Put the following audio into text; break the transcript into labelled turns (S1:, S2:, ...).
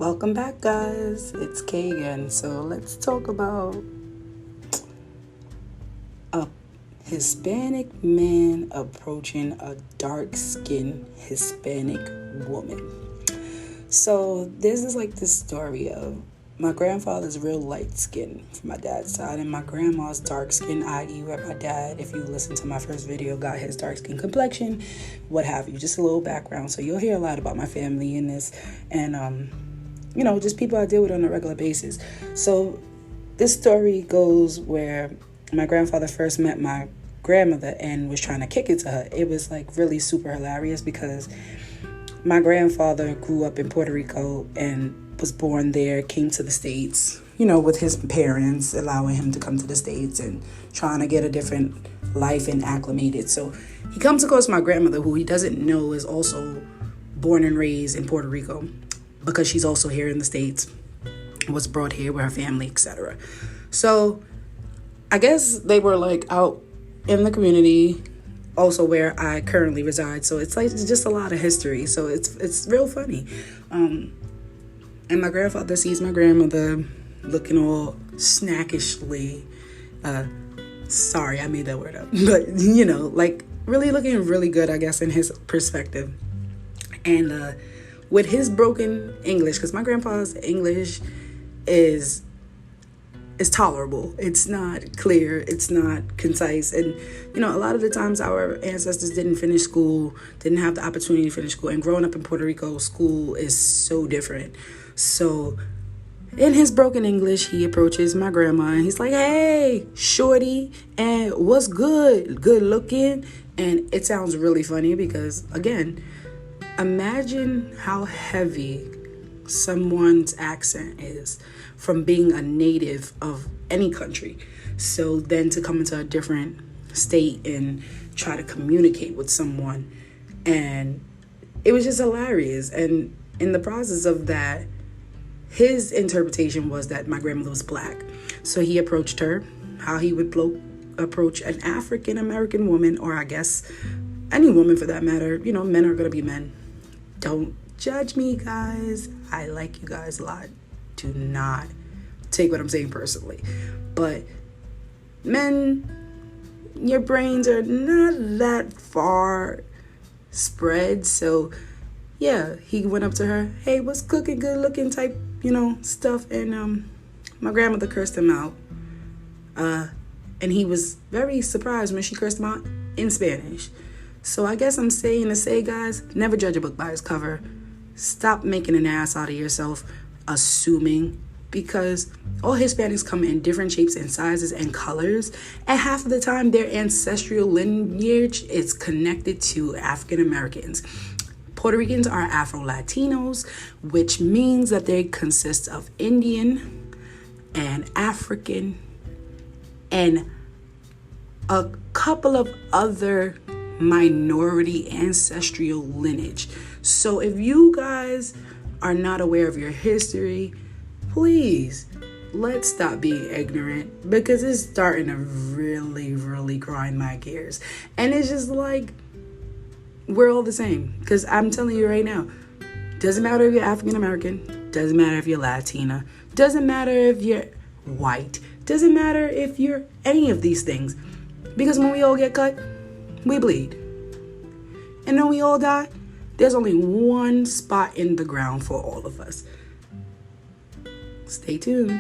S1: Welcome back, guys. It's Kay again. So let's talk about a Hispanic man approaching a dark-skinned Hispanic woman. So this is like this story of my grandfather's real light skin from my dad's side, and my grandma's dark skin, i.e. where my dad, if you listen to my first video, got his dark skin complexion, what have you. Just a little background. So you'll hear a lot about my family in this, and just people I deal with on a regular basis. So this story goes where my grandfather first met my grandmother and was trying to kick it to her. It was like really super hilarious because my grandfather grew up in Puerto Rico and was born there, came to the States, with his parents allowing him to come to the States and trying to get a different life and acclimated. So he comes across my grandmother, who he doesn't know is also born and raised in Puerto Rico, because she's also here in the States, was brought here with her family, etc. So I guess they were like out in the community, also where I currently reside. So it's just a lot of history. So it's real funny. And my grandfather sees my grandmother looking all snackishly, sorry, I made that word up, but really looking really good, I guess, in his perspective. And with his broken English, because my grandpa's English is tolerable. It's not clear. It's not concise. And, a lot of the times our ancestors didn't finish school, didn't have the opportunity to finish school. And growing up in Puerto Rico, school is so different. So in his broken English, he approaches my grandma and he's like, "Hey, shorty, and what's good? Good looking?" And it sounds really funny because, again, imagine how heavy someone's accent is from being a native of any country. So then to come into a different state and try to communicate with someone. And it was just hilarious. And in the process of that, his interpretation was that my grandmother was black. So he approached her how he would approach an African American woman, or I guess any woman for that matter. Men are going to be men. Don't judge me, guys. I like you guys a lot. Do not take what I'm saying personally. But men, your brains are not that far spread. So yeah, he went up to her, "Hey, what's cooking? Good looking," type, stuff. And my grandmother cursed him out. And he was very surprised when she cursed him out in Spanish. So I guess I'm saying to say, guys, never judge a book by its cover. Stop making an ass out of yourself, assuming, because all Hispanics come in different shapes and sizes and colors. And half of the time, their ancestral lineage is connected to African Americans. Puerto Ricans are Afro-Latinos, which means that they consist of Indian and African and a couple of other minority ancestral lineage. So if you guys are not aware of your history, please, let's stop being ignorant, because it's starting to really, really grind my gears. And it's just like, we're all the same. Because I'm telling you right now, doesn't matter if you're African American, doesn't matter if you're Latina, doesn't matter if you're white, doesn't matter if you're any of these things. Because when we all get cut, we bleed. And when we all die, there's only one spot in the ground for all of us. Stay tuned.